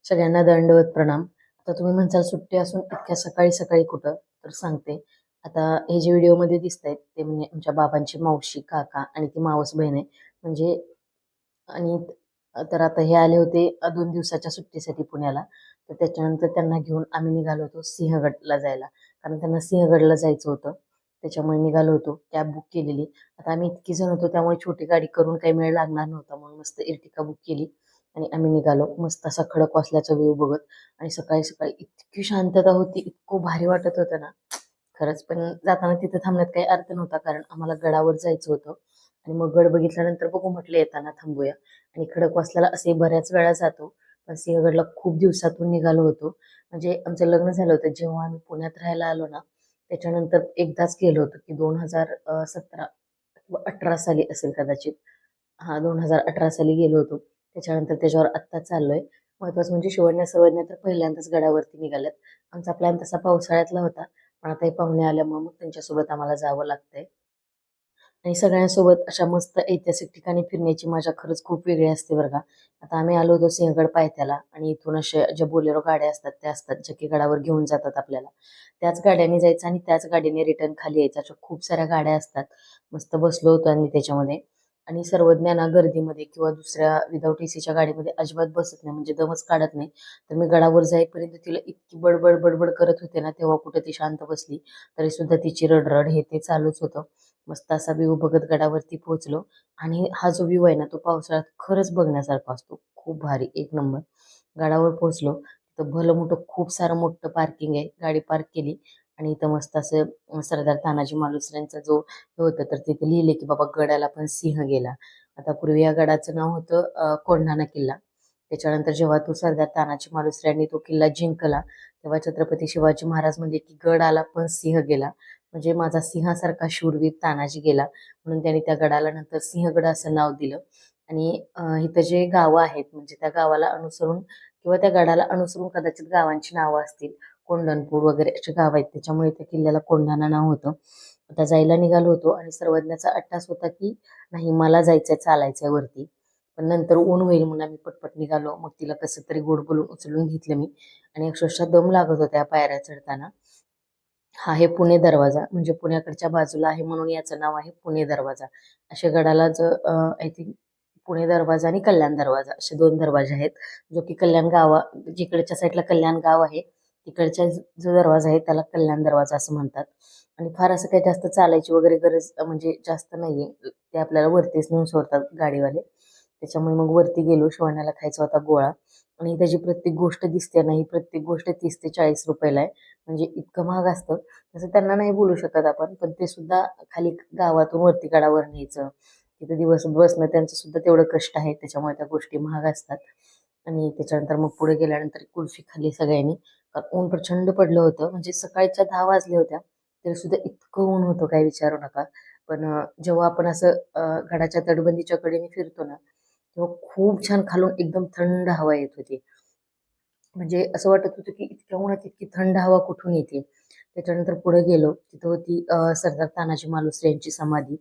सगळ्यांना दंडवत प्रणाम. आता तुम्ही म्हणसाल सुट्टी असून इतक्या सकाळी सकाळी कुठं? तर सांगते. आता हे जे व्हिडिओमध्ये दिसत आहेत ते म्हणजे आमच्या बाबांची मावशी, काका आणि ती मावस बहीण आहे. म्हणजे आणि तर आता हे आले होते 2 दिवसाच्या सुट्टीसाठी पुण्याला. तर त्याच्यानंतर त्यांना घेऊन आम्ही निघालो होतो सिंहगडला जायला. कारण त्यांना सिंहगडला जायचं होतं. त्याच्यामुळे निघालो होतो. कॅब बुक केलेली. आता आम्ही इतकी जण होतो त्यामुळे छोटी गाडी करून काही वेळ लागणार नव्हता म्हणून मस्त इर्टिका बुक केली आणि आम्ही निघालो. मस्त असा खडक वासल्याचा व्ह्यू बघत आणि सकाळी सकाळी इतकी शांतता होती, इतकं भारी वाटत होतं ना. खरंच पण जाताना तिथे थांबण्यात काही अर्थ नव्हता कारण आम्हाला गडावर जायचं होतं आणि मग गड बघितल्यानंतर बघू म्हटलं येताना थांबूया. आणि खडकवासल्याला असे बऱ्याच वेळा जातो पण सिंहगडला खूप दिवसातून निघालो होतो. म्हणजे आमचं लग्न झालं होतं जेव्हा आम्ही पुण्यात राहायला आलो ना, त्याच्यानंतर एकदाच गेलो होतो की 2017 किंवा 18 साली असेल कदाचित. हा 2018 साली गेलो होतो. त्याच्यानंतर त्याच्यावर आत्ता चाललोय. महत्वाचं म्हणजे शिवण्या सर्वज्ञ तर पहिल्यांदाच गडावरती निघाल्यात. आमचा प्लॅन तसा पावसाळ्यातला होता पण आता हे पाहुणे आल्यामुळे मग त्यांच्यासोबत आम्हाला जावं लागतंय. आणि सगळ्यांसोबत अशा मस्त ऐतिहासिक ठिकाणी फिरण्याची मजा खरंच खूप वेगळी असते बरं का. आता आम्ही आलो होतो सिंहगड पायथ्याला आणि इथून अशा ज्या बोलेरो गाड्या असतात त्या असतात ज्या की गडावर घेऊन जातात आपल्याला. त्याच गाड्याने जायचं आणि त्याच गाडीने रिटर्न खाली यायचं. अशा खूप साऱ्या गाड्या असतात. मस्त बसलो होतो आम्ही त्याच्यामध्ये. आणि सर्वज्ञांना गर्दीमध्ये किंवा दुसऱ्या विदाऊट एसीच्या गाडीमध्ये अजिबात बसत नाही म्हणजे दमच काढत नाही. तर मी गडावर जाईपर्यंत तिला इतकी बडबड बडबड करत होते ना तेव्हा कुठे ती शांत बसली. तरी सुद्धा तिची रडरड हे ते चालूच होतं. मस्त असा व्ह्यू बघत गडावरती पोहोचलो. आणि हा जो व्ह्यू आहे ना तो पावसाळ्यात खरंच बघण्यासारखा असतो. खूप भारी एक नंबर. गडावर पोहोचलो. तिथं भलं मोठं खूप सारं मोठं पार्किंग आहे. गाडी पार्क केली आणि इथं मस्त असं सरदार तानाजी मालुसरेंचा जो हे होतं तर तिथे लिहिले की बाबा गडाला पण सिंह गेला. आता पूर्वी या गडाचं नाव होतं कोंढाणा किल्ला. त्याच्यानंतर जेव्हा तो सरदार तानाजी मालुसरे तो किल्ला जिंकला तेव्हा छत्रपती शिवाजी महाराज म्हणले की गड आला पण सिंह गेला. म्हणजे माझा सिंहासारखा शूरवीर तानाजी गेला म्हणून त्यांनी त्या गडाला नंतर सिंहगड असं नाव दिलं. आणि इथं जे गावं आहेत म्हणजे त्या गावाला अनुसरून किंवा त्या गडाला अनुसरून कदाचित गावांची नावं असतील. कोंढणपूर वगैरे अशी गाव आहेत त्याच्यामुळे त्या किल्ल्याला कोंढाणा नाव होतं. आता जायला निघालो होतो आणि सर्वज्ञाचा अट्टास होता की नाही मला जायचंय चालायचंय वरती. पण नंतर ऊन होईल म्हणून आम्ही पटपट निघालो. मग तिला कसं तरी गोड बोलून उचलून घेतलं मी आणि अक्षरशःदम लागत होत्या पायऱ्या चढताना. हा आहे पुणे दरवाजा म्हणजे पुण्याकडच्या बाजूला आहे म्हणून याचं नाव आहे पुणे दरवाजा. अशा गडाला आय थिंक पुणे दरवाजा आणि कल्याण दरवाजा असे दोन दरवाजे आहेत. जो की कल्याण गावा जिकडच्या साईडला कल्याण गाव आहे तिकडच्या जो दरवाजा आहे त्याला कल्याण दरवाजा असं म्हणतात. आणि फार असं काही जास्त चालायची वगैरे गरज म्हणजे जास्त नाहीये. ते आपल्याला वरतीच नेऊन सोडतात गाडीवाले. त्याच्यामुळे मग वरती गेलो. शिवण्याला खायचा होता गोळा आणि त्याची प्रत्येक गोष्ट दिसते ना ही प्रत्येक गोष्ट 30 ते 40 रुपयाला आहे. म्हणजे इतकं महाग असतं. तसं त्यांना नाही बोलू शकत आपण पण ते सुद्धा खाली गावातून वरती गडावर न्यायचं. तिथे दिवस बसणं त्यांचं सुद्धा तेवढं कष्ट आहे त्याच्यामुळे त्या गोष्टी महाग असतात. आणि त्याच्यानंतर मग पुढे गेल्यानंतर कुल्फी खाल्ली सगळ्यांनी. ऊन प्रचंड पडलं होतं म्हणजे सकाळच्या 10 वाजल्या होत्या तरी सुद्धा इतकं ऊन होतं काही विचारू नका. पण जेव्हा आपण असं गडाच्या तटबंदीच्या कडेने फिरतो ना तेव्हा खूप छान खालून एकदम थंड हवा येत होती. म्हणजे असं वाटत होतं की इतक्या उन्हात इतकी थंड हवा कुठून येते. त्याच्यानंतर पुढे गेलो तिथं होती सरदार तानाजी मालुसरे यांची समाधी.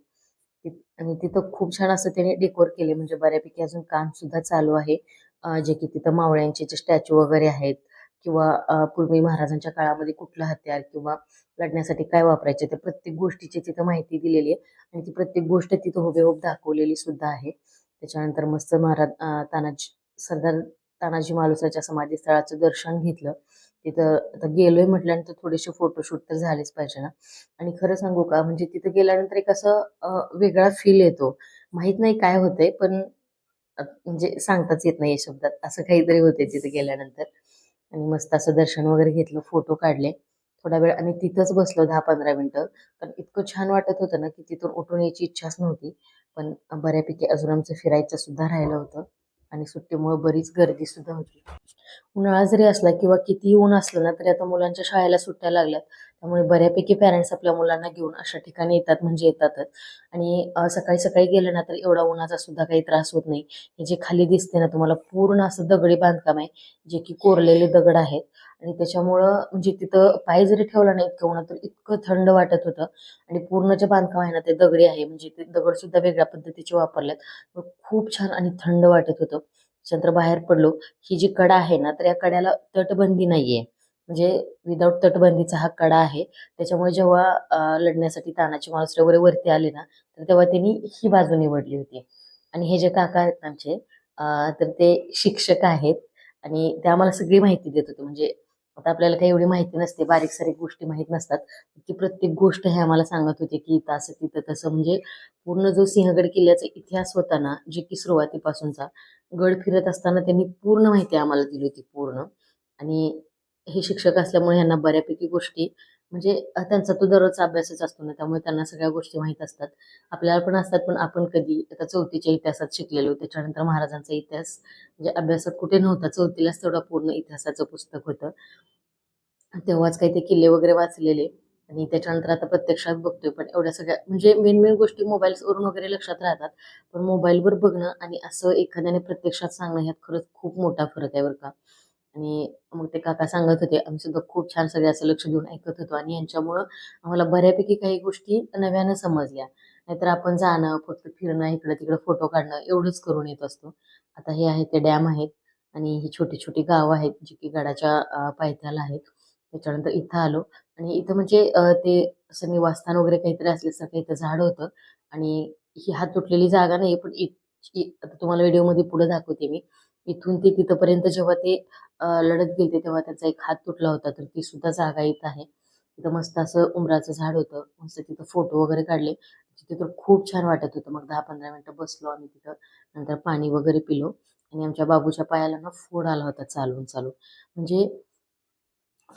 आणि तिथं खूप छान असं त्याने डेकोर केले म्हणजे बऱ्यापैकी अजून काम सुद्धा चालू आहे. जे की तिथं मावळ्यांचे जे स्टॅच्यू वगैरे आहेत किंवा पूर्वी महाराजांच्या काळामध्ये कुठलं हत्यार किंवा लढण्यासाठी काय वापरायचे ते प्रत्येक गोष्टीची तिथं माहिती दिलेली आहे. आणि ती प्रत्येक गोष्ट तिथं हुबेहूब दाखवलेली सुद्धा आहे. त्याच्यानंतर मस्त महाराज तानाजी सरदार तानाजी मालुसरेच्या समाधीस्थळाचं दर्शन घेतलं. तिथं आता गेलोय म्हटल्यानंतर थोडेसे फोटोशूट तर झालेच पाहिजे ना. आणि खरं सांगू का म्हणजे तिथं गेल्यानंतर एक असं वेगळा फील येतो. माहित नाही काय होतंय पण म्हणजे सांगताच येत नाही या शब्दात असं काहीतरी होते तिथे गेल्यानंतर. आणि मस्त असं दर्शन वगैरे घेतलं फोटो काढले. थोडा वेळ आणि तिथंच बसलो 10-15 मिनिटं. कारण इतकं छान वाटत होतं ना की तिथून उठून यायची इच्छाच नव्हती. पण बऱ्यापैकी अजून आमचं फिरायचं सुद्धा राहिलं होतं. आणि सुट्टीमुळे बरीच गर्दी सुद्धा होती. उन्हाळा जरी असला किंवा कितीही ऊन असलं ना तरी आता मुलांच्या शाळेला सुट्ट्या लागल्यात. त्यामुळे बऱ्यापैकी पॅरेंट्स आपल्या मुलांना घेऊन अशा ठिकाणी येतात म्हणजे येतातच. आणि सकाळी सकाळी गेलं ना तर एवढा उन्हाचा सुद्धा काही त्रास होत नाही. हे जे खाली दिसते ना तुम्हाला पूर्ण असं दगडी बांधकाम आहे. जे की कोरलेले दगड आहेत. आणि त्याच्यामुळं म्हणजे तिथं पाय जरी ठेवला ना इतकं उन्हात तर इतकं थंड वाटत होतं. आणि पूर्ण जे बांधकाम आहे ना ते दगडी आहे म्हणजे ते दगड सुद्धा वेगळ्या पद्धतीचे वापरलेत. खूप छान आणि थंड वाटत होतं. त्याच्यानंतर बाहेर पडलो. ही जी कडा आहे ना, तर या कड्याला तटबंदी नाहीये. म्हणजे विदाऊट तटबंदीचा हा कडा आहे. त्याच्यामुळे जेव्हा लढण्यासाठी तानाजी मालुसरे वगैरे वरती आले ना, तर तेव्हा त्यांनी ही बाजू निवडली होती. आणि हे जे काका आहेत ना आमचे, तर ते शिक्षक आहेत आणि ते आम्हाला सगळी माहिती देत होते. म्हणजे आता आपल्याला काही एवढी माहिती नसते, बारीक-सारीक गोष्टी माहीत नसतात. ती प्रत्येक गोष्ट हे आम्हाला सांगत होते, की इथं असं, तिथं तसं. म्हणजे पूर्ण जो सिंहगड किल्ल्याचा इतिहास होता ना, जे की सुरुवातीपासूनचा, गड फिरत असताना त्यांनी पूर्ण माहिती आम्हाला दिली होती पूर्ण. आणि हे शिक्षक असल्यामुळे ह्यांना बऱ्यापैकी गोष्टी म्हणजे त्यांचा तो दररोजचा अभ्यासच असतो ना, त्यामुळे त्यांना सगळ्या गोष्टी माहीत असतात. आपल्याला पण असतात, पण आपण कधी आता 4थीच्या इतिहासात शिकलेलो. त्याच्यानंतर महाराजांचा इतिहास म्हणजे अभ्यासात कुठे नव्हता. 4थीलाच तेवढं पूर्ण इतिहासाचं पुस्तक होतं. तेव्हाच काही ते किल्ले वगैरे वाचलेले आणि त्याच्यानंतर आता प्रत्यक्षात बघतोय. पण एवढ्या सगळ्या म्हणजे मेन गोष्टी मोबाईल्सवरून वगैरे लक्षात राहतात. पण मोबाईलवर बघणं आणि असं एखाद्याने प्रत्यक्षात सांगणं ह्यात खरंच खूप मोठा फरक आहे बरं का. आणि मग ते काका सांगत होते. आम्ही सुद्धा खूप छान सगळे असं लक्ष देऊन ऐकत होतो आणि यांच्यामुळं आम्हाला बऱ्यापैकी काही गोष्टी नव्यानं समजल्या. नाहीतर आपण जाणं, फक्त फिरणं, इकडं-तिकडं फोटो काढणं एवढंच करून येत असतो. आता हे आहे ते डॅम आहेत आणि ही छोटी-छोटी गावं आहेत, जी की गडाच्या पायथ्याला आहेत. त्याच्यानंतर इथं आलो आणि इथं म्हणजे ते असं निवासस्थान वगैरे काहीतरी असल्यासारखं इथं झाड होतं आणि ही हात तुटलेली जागा नाही, पण आता तुम्हाला व्हिडिओमध्ये पुढे दाखवते मी. इथून ते तिथपर्यंत जेव्हा ते लढत गेलते तेव्हा त्यांचा एक हात तुटला होता. तर ती सुद्धा जागा इथं आहे. तिथं मस्त असं उंबराचं झाड होतं. मस्त तिथं फोटो वगैरे काढले. तिथे तर खूप छान वाटत होतं. मग 10-15 मिनिटं बसलो आम्ही तिथं. नंतर पाणी वगैरे पिलो आणि आमच्या बाबूच्या पायाला ना फोड आला होता चालून. म्हणजे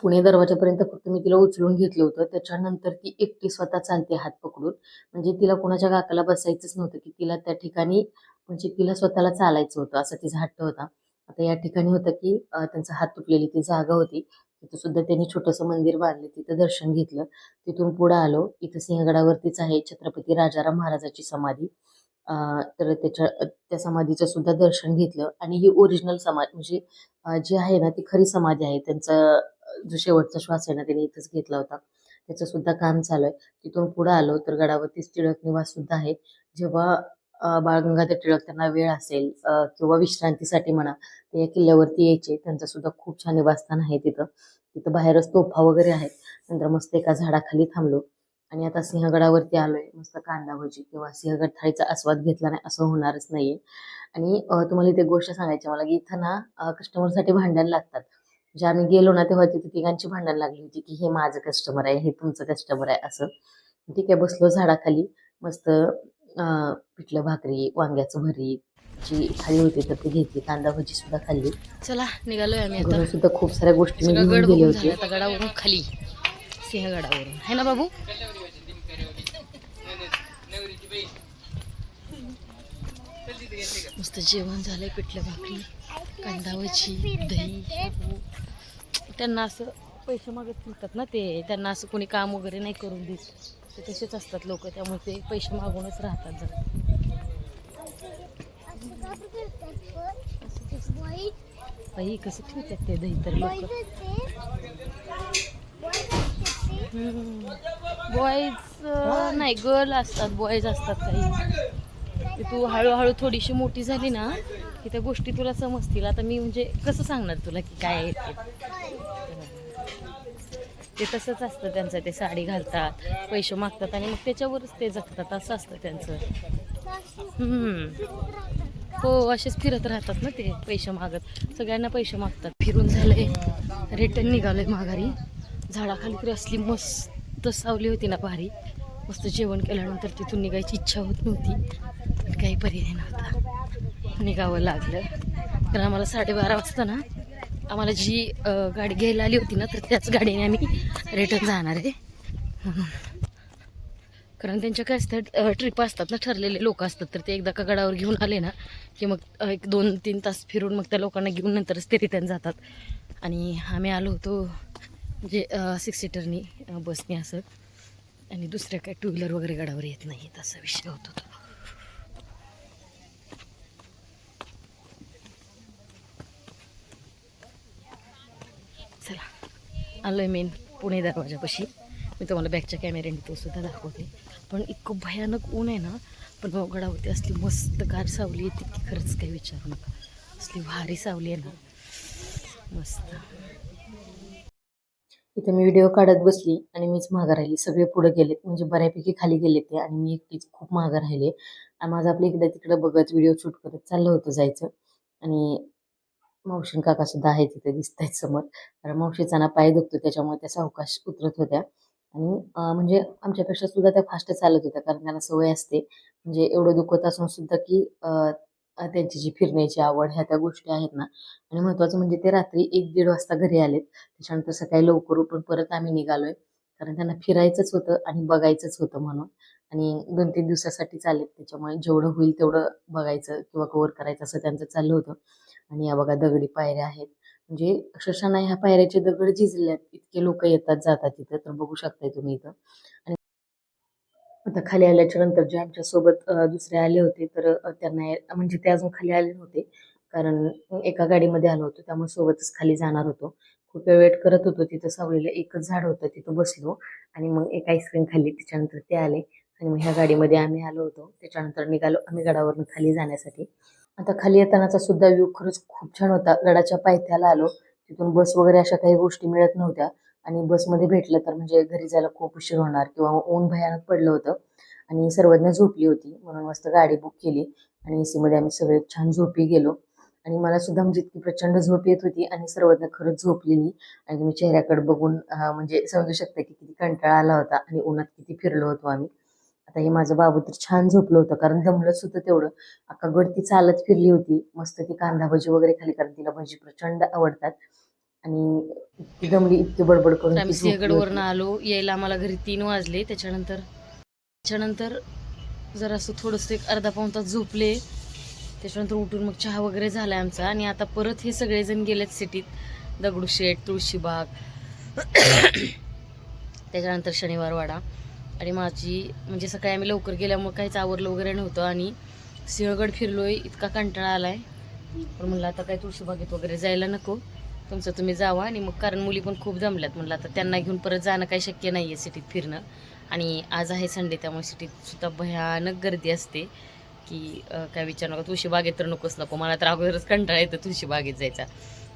पुणे दरवाजापर्यंत फक्त मी तिला उचलून घेतलं होतं. त्याच्यानंतर ती एकटी स्वतः चालते हात पकडून. म्हणजे तिला कोणाच्या गाकाला बसायचंच नव्हतं, की तिला त्या ठिकाणी म्हणजे तिला स्वतःला चालायचं होतं, असा तिचा हट्ट होता. आता या ठिकाणी होतं, की त्यांचा हात तुटलेली ती जागा होती. तिथं सुद्धा त्यांनी छोटंसं मंदिर बांधलं. तिथं दर्शन घेतलं. तिथून पुढे आलो. इथं सिंहगडावरतीच आहे छत्रपती राजाराम महाराजाची समाधी. तर त्या समाधीचं सुद्धा दर्शन घेतलं आणि ही ओरिजिनल समाधी म्हणजे जी आहे ना, ती खरी समाधी आहे. त्यांचा जो शेवटचा श्वास आहे ना, त्याने इथंच घेतला होता. त्याचं सुद्धा काम चालू आहे. तिथून पुढे आलो तर गडावरतीच टिळक निवास सुद्धा आहे. जेव्हा बाळ गंगाधर टिळक त्यांना वेळ असेल किंवा विश्रांतीसाठी म्हणा, ते या किल्ल्यावरती यायचे. त्यांचं सुद्धा खूप छान निवासस्थान आहे तिथं. तिथं बाहेरच तोफा वगैरे आहेत. नंतर मस्त एका झाडाखाली थांबलो आणि आता सिंहगडावरती आलोय. मस्त कांदा भजी किंवा सिंहगड थाळीचा आस्वाद घेतला नाही असं होणारच नाहीये. आणि तुम्हाला इथे एक गोष्ट सांगायची मला, की इथं ना कस्टमरसाठी भांडण लागतात. म्हणजे आम्ही गेलो ना, तेव्हा तिथे तिघांची भांडण लागली होती, की हे माझं कस्टमर आहे, हे तुमचं कस्टमर आहे असं. ठीक आहे, बसलो झाडाखाली. मस्त पिठलं भाकरी, वांग्याचं भरीत, जी थाळी होती तर ती घेतली. कांदा भजी सुद्धा खाल्ली. चला निघालोय आम्ही आता. घरून सुद्धा खूप साऱ्या गोष्टी मी घेऊन गेले होते. आता गडावरून खाली सिंहगडावरून आहे ना बाबू. मस्त जेवण झालंय. पिठलं भाकरी, कांदा भजी, दही, शाबू. त्यांना असं पैसे मागत फिरतात ना ते. त्यांना असं कोणी काम वगैरे नाही करून देत. ते तसेच असतात लोक. त्यामुळे ते पैसे मागूनच राहतात जरा. बाई कसं ठेवतात ते दही तर लोक. बॉईज नाही, गर्ल असतात, बॉईज असतात काही. तू हळूहळू थोडीशी मोठी झाली ना की त्या गोष्टी तुला समजतील. आता मी म्हणजे कसं सांगणार तुला की काय आहे ते तसंच असतं त्यांचं. ते साडी घालतात, पैसे मागतात आणि मग त्याच्यावरच ते जगतात. असं असतं त्यांचं. हो, असेच फिरत राहतात ना ते पैसे मागत. सगळ्यांना पैसे मागतात. फिरून झालंय, रिटर्न निघालोय माघारी. झाडाखाली तरी असली मस्त सावली होती ना भारी. मस्त जेवण केल्यानंतर तिथून निघायची इच्छा होत नव्हती, पण काही पर्याय नव्हता, निघावं लागलं. कारण आम्हाला 12:30 वाजता ना आम्हाला जी गाडी घ्यायला आली होती ना, तर त्याच गाडीने आम्ही रिटर्न जाणार आहे. कारण त्यांच्या काय असतात, ट्रिप असतात ना, ठरलेले लोक असतात. तर ते एकदा का गडावर घेऊन आले ना की मग 1-2-3 तास फिरून मग त्या लोकांना घेऊन नंतरच ते रिटर्न जातात. आणि आम्ही आलो होतो म्हणजे 6 सीटरनी बसने असं. आणि दुसऱ्या काय 2 व्हीलर वगैरे गडावर येत नाहीत, असा विषय होत होता. चला आलोय मेन पुणे दरवाजापाशी. मी तुम्हाला बॅकच्या कॅमेऱ्याने तो सुद्धा दाखवते. पण इतकं भयानक ऊन आहे ना, पण गडावरती असली मस्त गार सावली येते की खरंच काही विचारू नका. असली भारी सावली आहे ना, मस्त. इथे मी व्हिडिओ काढत बसली आणि मीच मागं राहिली. सगळे पुढे गेलेत, म्हणजे बऱ्यापैकी खाली गेले ते आणि मी एकटीच खूप मागं राहिले. आणि माझं आपलं इकडे तिकडे बघत व्हिडिओ शूट करत चाललं होतं जायचं. आणि मावशी आणि काका सुद्धा आहेत तिथे, दिसतायत समोर. कारण मावशीचा ना पाय दुखतो, त्याच्यामुळे त्या सावकाश उतरत होत्या. आणि म्हणजे आमच्यापेक्षा सुद्धा त्या फास्ट चालत होत्या, कारण त्यांना सवय असते. म्हणजे एवढं दुखत असून सुद्धा की त्यांची जी फिरण्याची आवड, ह्या त्या गोष्टी आहेत ना. आणि महत्वाचं म्हणजे ते रात्री 1-1:30 वाजता घरी आलेत. त्याच्यानंतर सकाळी लवकर उठून परत आम्ही निघालोय. कारण त्यांना फिरायचंच होतं आणि बघायचंच होतं म्हणून. आणि 2-3 दिवसासाठी आलेत, त्याच्यामुळे जेवढं होईल तेवढं बघायचं किंवा कव्हर करायचं असं त्यांचं चाललं होतं. आणि या बघा दगडी पायऱ्या आहेत. म्हणजे अक्षरशः ना ह्या पायऱ्याचे दगड झिजलेत. इतके लोक येतात जातात तिथं, तर बघू शकताय तुम्ही इथं. आणि आता खाली आल्याच्या नंतर जे आमच्या सोबत दुसरे आले होते, तर त्यांना म्हणजे ते अजून खाली आले नव्हते. कारण एका गाडीमध्ये आलो होतो, त्यामुळे सोबतच खाली जाणार होतो. खूप वेळ वेट करत होतो तिथं. सावलीला एकच झाड होतं, तिथं बसलो आणि मग एक आईस्क्रीम खाल्ली. त्याच्यानंतर ते आले आणि मग ह्या गाडीमध्ये आम्ही आलो होतो. त्याच्यानंतर निघालो आम्ही गडावरून खाली जाण्यासाठी. आता खाली येतानाचा सुद्धा व्ह्यू खरंच खूप छान होता. गडाच्या पायथ्याला आलो. तिथून बस वगैरे अशा काही गोष्टी मिळत नव्हत्या. आणि बसमध्ये भेटलं तर म्हणजे घरी जायला खूप उशीर होणार किंवा ऊन भयानक पडलं होतं. आणि सर्वज्ञ झोपली होती, म्हणून मस्त गाडी बुक केली आणि एसी मध्ये आम्ही सगळे छान झोपी गेलो. आणि मला सुद्धा म्हणजे इतकी प्रचंड झोप येत होती आणि सर्वज्ञ खरंच झोपलेली. आणि तुम्ही चेहऱ्याकडे बघून म्हणजे समजू शकता की किती कंटाळा आला होता आणि उन्हात किती फिरलो होतो आम्ही. आता हे माझं बाबू तर छान झोपलं होतं, कारण दमलंच होतं तेवढं. अख्खा गड ती चालत फिरली होती. मस्त ती कांदा भजी वगैरे खाली, कारण तिला भजी प्रचंड आवडतात. आणि इतकी दमली, इतकी बडबड तर करून आम्ही ती झोपली सिंहगडवरून होती. आलो, यायला आम्हाला घरी 3 वाजले. त्याच्यानंतर जर असं थोडंसं एक अर्धा पाऊण तास झोपले. त्याच्यानंतर उठून मग चहा वगैरे झाला आमचा आणि आता परत हे सगळेजण गेलेत सिटीत. दगडूशेठ, तुळशीबाग, त्याच्यानंतर शनिवार वाडा. आणि माझी म्हणजे सकाळी आम्ही लवकर गेल्यामुळे काहीच आवरलं वगैरे नव्हतं आणि सिंहगड फिरलोय, इतका कंटाळा आलाय. पण म्हणलं आता काय तुळशीबागेत वगैरे जायला नको, तुमचं तुम्ही जावा. आणि मग कारण मुली पण खूप दमल्यात, म्हणलं आता त्यांना घेऊन परत जाणं काही शक्य नाही आहे सिटीत फिरणं. आणि आज आहे संडे, त्यामुळे सिटीत सुद्धा भयानक गर्दी असते की काय विचार नका. तुळशीबागेत तर नको, मला तर अगोदरच कंटाळा येतं तुळशीबागेत जायचा.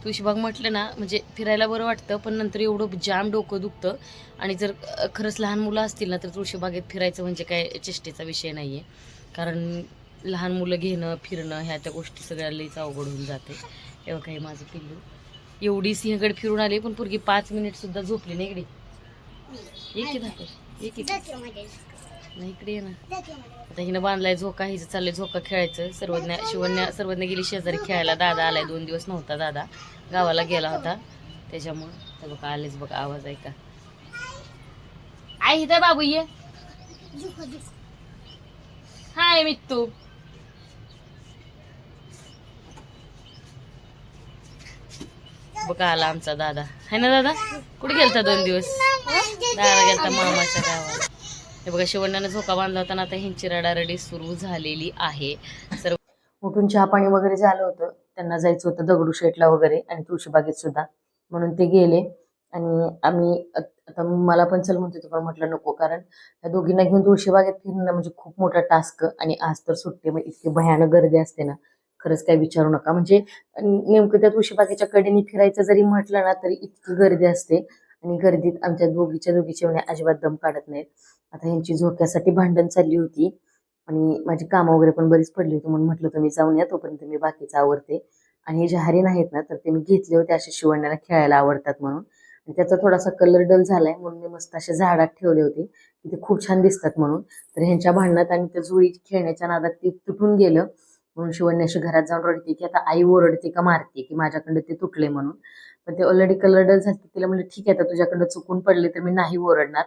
तुळशीबाग म्हटलं ना म्हणजे फिरायला बरं वाटतं, पण नंतर एवढं जाम डोकं दुखतं. आणि जर खरंच लहान मुलं असतील ना तर तुळशीबागेत फिरायचं म्हणजे काय चेष्टेचा विषय नाही आहे. कारण लहान मुलं घेणं फिरणं ह्या त्या गोष्टी सगळ्या लईच अवघड होऊन जाते. तेव्हा काही माझं पिल्लू एवढी सिंहगड फिरून आली, पण पोरगी 5 मिनिट सुद्धा झोपली नाही. इकडे एक की धाकट एक नाही, इकडे ये ना. आता हिनं बांधलाय झोका, हिचं चाललंय झोका खेळायचं. सर्वज्ञ गेली शेजारी खेळायला. दादा आलाय, 2 दिवस नव्हता दादा, गावाला गेला होता. त्याच्यामुळं तर बघा आलेच बघा, आवाज ऐका. आई इथं बाबू ये. हाय मित्तू. बघा आला आमचा दादा, है ना दादा? कुठे गेलता 2 दिवस? दादा गेलता मामाच्या गावाला. हे बघा शिवण्यानं झोका बांधला होता ना, आता ह्यांची रडारडी सुरू झालेली आहे. सर्व उठून चहा पाणी वगैरे झालं होतं. त्यांना जायचं होतं दगडूशेठला वगैरे आणि तुळशीबागेत सुद्धा, म्हणून ते गेले. आणि आम्ही आता मला पण चल म्हणत होते, पण म्हटलं नको, कारण त्या दोघींना घेऊन तुळशीबागेत फिरणं म्हणजे खूप मोठा टास्क. आणि आज तर सुट्टी, मग इतकी भयानक गर्दी असते ना, खरंच काय विचारू नका. म्हणजे नेमकं त्या तुळशीबागेच्या कडेने फिरायचं जरी म्हटलं ना, तरी इतकी गर्दी असते. आणि गर्दीत आमच्या दोघीचे म्हणजे अजिबात दम काढत नाहीत. आता यांची झोक्यासाठी भांडण चालली होती आणि माझी कामं वगैरे पण बरीच पडली होती, म्हणून म्हटलं तुम्ही जाऊन या, तोपर्यंत मी बाकीचं आवरते. आणि हे जे हरिण आहेत ना, तर ते मी घेतले होते असे शिवण्याला खेळायला आवडतात म्हणून. आणि त्याचा थोडासा कलर डल झालाय, म्हणून मी मस्त असे झाडात ठेवले होते की ते खूप छान दिसतात म्हणून. तर ह्यांच्या भांडणात आणि त्या जुळी खेळण्याच्या नादात ते तुटून गेलं. म्हणून शिवण्य अशी घरात जाऊन रडते की आता आई ओरडते का मारते की माझ्याकडे ते तुटले म्हणून. पण ते ऑलरेडी कलर डल झाले. तिला म्हणलं ठीक आहे, आता तुझ्याकडनं चुकून पडले तर मी नाही ओरडणार.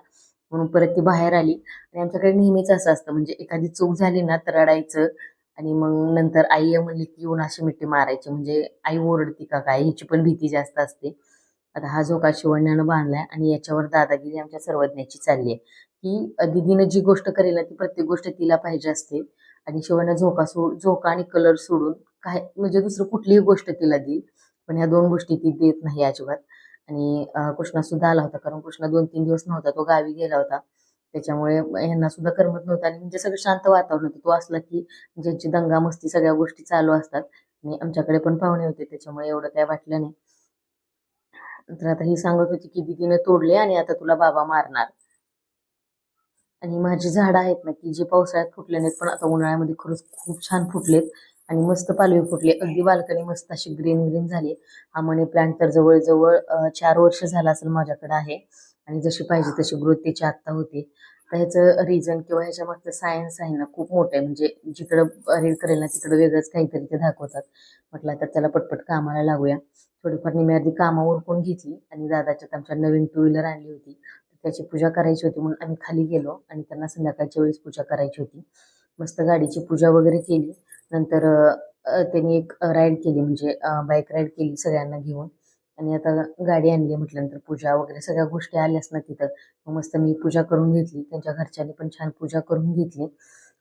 म्हणून परत ती बाहेर आली. आणि आमच्याकडे नेहमीच असं असतं, म्हणजे एखादी चूक झाली ना तर रडायचं. आणि मग नंतर आई म्हणली की येऊन अशी मिठी मारायची, म्हणजे आई ओरडती का काय, हिची पण भीती जास्त असते. आता हा झोका शिवण्यानं बांधलाय आणि याच्यावर दादागिरी आमच्या सर्वज्ञाची चालली आहे की दिदीनं जी गोष्ट करेल ना ती प्रत्येक गोष्ट तिला पाहिजे असते. आणि शिवण्या झोका आणि कलर सोडून काय म्हणजे दुसरं कुठलीही गोष्ट तिला देईल, पण ह्या दोन गोष्टी ती देत नाही अजिबात. आणि कृष्णा सुद्धा आला होता, कारण कृष्णा 2-3 दिवस नव्हता, तो गावी गेला होता. त्याच्यामुळे यांना सुद्धा करमत नव्हतं आणि म्हणजे सगळं शांत वातावरण होतं. तो असला की ज्यांची दंगा मस्ती सगळ्या गोष्टी चालू असतात. आणि आमच्याकडे पण पाहुणे होते त्याच्यामुळे एवढं काय वाटलं नाही. तर आता ही सांगत होती की दीदीनं तोडले आणि आता तुला बाबा मारणार. आणि माझी झाडं आहेत ना की जी पावसाळ्यात फुटले नाहीत पण आता उन्हाळ्यामध्ये खरंच खूप छान फुटलेत आणि मस्त पालवी फुटली. अगदी बाल्कनी मस्त अशी ग्रीन ग्रीन झाली. हा मनी प्लांट तर जवळजवळ 4 वर्ष झाला असेल माझ्याकडे आहे आणि जशी पाहिजे तशी ग्रोथ त्याची आत्ता होती. तर ह्याचं रिझन किंवा ह्याच्या मागचं सायन्स आहे ना खूप मोठं आहे. म्हणजे जिकडं रीड करेल ना तिकडं वेगळंच काहीतरी ते दाखवतात. म्हटलं आता त्याला पटपट कामाला लागूया. थोडीफार निम्मी अर्धी कामं उरकून घेतली आणि दादाच्यात आमच्या नवीन 2 व्हीलर आणली होती. त्याची पूजा करायची होती म्हणून आम्ही खाली गेलो आणि त्यांना संध्याकाळच्या वेळेस पूजा करायची होती. मस्त गाडीची पूजा वगैरे केली. नंतर त्यांनी एक राईड केली म्हणजे बाईक राईड केली सगळ्यांना घेऊन आणि आता गाडी आणली म्हटल्यानंतर पूजा वगैरे सगळ्या गोष्टी आल्याच ना तिथं. मग मस्त मी पूजा करून घेतली. त्यांच्या घरच्यांनी पण छान पूजा करून घेतली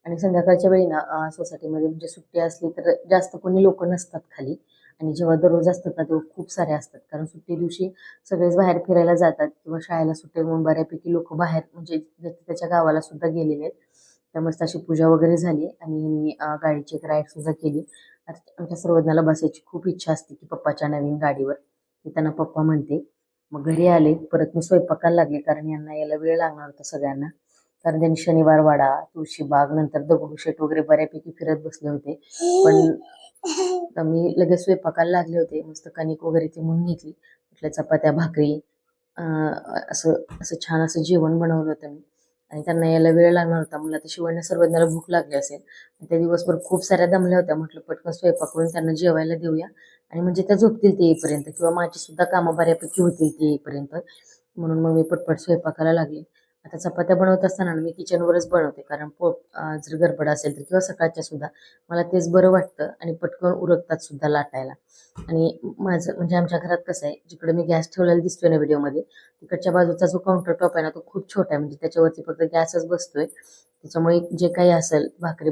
आणि संध्याकाळच्या वेळी ना सोसायटीमध्ये म्हणजे सुट्टी असली तर जास्त कोणी लोक नसतात खाली आणि जेव्हा दररोज असतात ना तेव्हा खूप सारे असतात. कारण सुट्टी दिवशी सगळेच बाहेर फिरायला जातात किंवा शाळेला सुट्टी म्हणून बऱ्यापैकी लोक बाहेर म्हणजे त्याच्या गावाला सुद्धा गेलेले आहेत. तर मस्त अशी पूजा वगैरे झाली आणि गाडीची एक राईड सुद्धा केली. आता आमच्या सर्वजणाला बसायची खूप इच्छा असते की पप्पाच्या नवीन गाडीवर. मी त्यांना पप्पा म्हणते. मग घरी आले परत मी स्वयंपाकाला लागले कारण यांना यायला वेळ लागणार होता सगळ्यांना. कारण त्यांनी शनिवार वाडा, तुळशीबाग, नंतर दगडूशेठ वगैरे बऱ्यापैकी फिरत बसले होते. पण मी लगेच स्वयंपाकाला लागले होते. मस्त कणिक वगैरे ती मळून घेतली. म्हटलं चपात्या, भाकरी असं असं छान असं जेवण बनवलं होतं मी आणि त्यांना यायला वेळ लागणार होता. म्हणलं आता शिवांना सर्वांना भूक लागली असेल. त्या दिवसभर खूप साऱ्या दमल्या होत्या. म्हटलं पटकन स्वयंपाक करून त्यांना जेवायला देऊया आणि म्हणजे त्या झोपतील ते येईपर्यंत किंवा माझी सुद्धा कामं बऱ्यापैकी होतील ते येईपर्यंत. म्हणून मग मी पटपट स्वयंपाकाला लागले. आता चपात्या बनवत असताना ना मी किचनवरच बनवते कारण जर गडबड असेल तर किंवा सकाळच्या सुद्धा मला तेच बरं वाटतं आणि पटकन उरकतात सुद्धा लाटायला. आणि माझं म्हणजे आमच्या घरात कसं आहे जिकडे मी गॅस ठेवलेला दिसतोय ना व्हिडिओमध्ये तिकडच्या बाजूचा जो काउंटर टॉप आहे ना तो खूप छोटा आहे. म्हणजे त्याच्यावरती फक्त गॅसच बसतोय. त्याच्यामुळे जे काही असेल भाकरी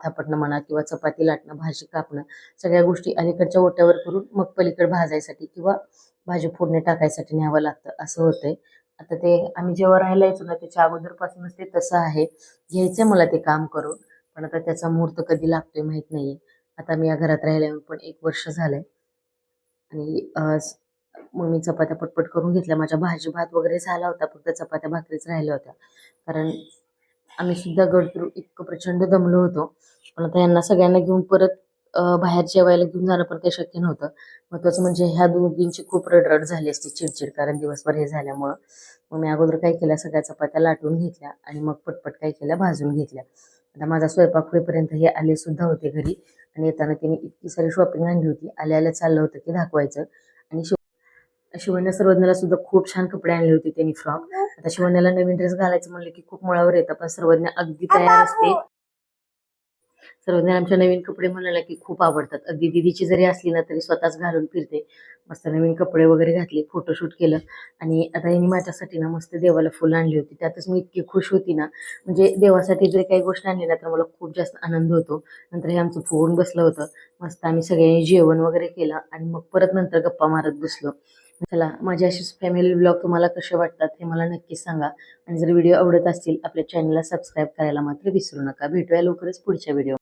थापटणं म्हणा किंवा चपाती लाटणं, भाजी कापणं सगळ्या गोष्टी अलीकडच्या ओट्यावर करून मग पलीकडे भाजायसाठी किंवा भाजी फोडणी टाकायसाठी न्यावं लागतं असं होतंय. आता ते आम्ही जेव्हा राहायला यायचो ना त्याच्या अगोदरपासूनच ते तसं आहे. घ्यायचंय मला ते काम करून पण आता त्याचा मुहूर्त कधी लागतोय माहित नाहीये. आता मी या घरात राहायला येऊन पण 1 वर्ष झालंय आणि मग मी चपात्या पटपट करून घेतल्या. माझ्या भाजी भात वगैरे झाला होता फक्त चपात्या भाकरीच राहिल्या होत्या. कारण आम्ही सुद्धा गडबड इतकं प्रचंड दमलो होतो. पण आता यांना सगळ्यांना घेऊन परत बाहेर जेवायला घेऊन जाणं पण काही शक्य नव्हतं. महत्वाचं म्हणजे ह्या दोघींची खूप रडरड झाली असती चिडचिड कारण दिवसभर हे झाल्यामुळं. मग मी अगोदर काय केल्या सगळ्या चपात्या लाटून घेतल्या आणि मग पटपट काय केल्या भाजून घेतल्या. आता माझा स्वयंपाक होईपर्यंत हे आले सुद्धा होते घरी आणि येताना त्यांनी इतकी सारी शॉपिंग आणली होती. आल्या आल्या चाललं होतं की दाखवायचं आणि शिवण्या सर्वज्ञाला सुद्धा खूप छान कपडे आणले होते त्यांनी फ्रॉक. आता शिवण्याला नवीन ड्रेस घालायचं म्हणलं की खूप मुळावर येतं पण सर्वज्ञ अगदी तयार असते. सर्वज्ञ आमच्या नवीन कपडे म्हणाला की खूप आवडतात. अगदी दीदीची जरी असली ना तरी स्वतःच घालून फिरते. मस्त नवीन कपडे वगैरे घातले, फोटोशूट केलं आणि आता यांनी माझ्यासाठी ना मस्त देवाला फुलं आणली होती. त्यातच मी इतकी खुश होती ना म्हणजे देवासाठी जर काही गोष्ट आणली ना तर मला खूप जास्त आनंद होतो. नंतर हे आमचं फुगून बसलं होतं. मस्त आम्ही सगळ्यांनी जेवण वगैरे केलं आणि मग परत नंतर गप्पा मारत बसलो. चला माझे असेच फॅमिली ब्लॉग तुम्हाला कसे वाटतात हे मला नक्की सांगा आणि जर व्हिडिओ आवडत असतील आपल्या चॅनलला सबस्क्राईब करायला मात्र विसरू नका. भेटूया लवकरच पुढच्या व्हिडिओ.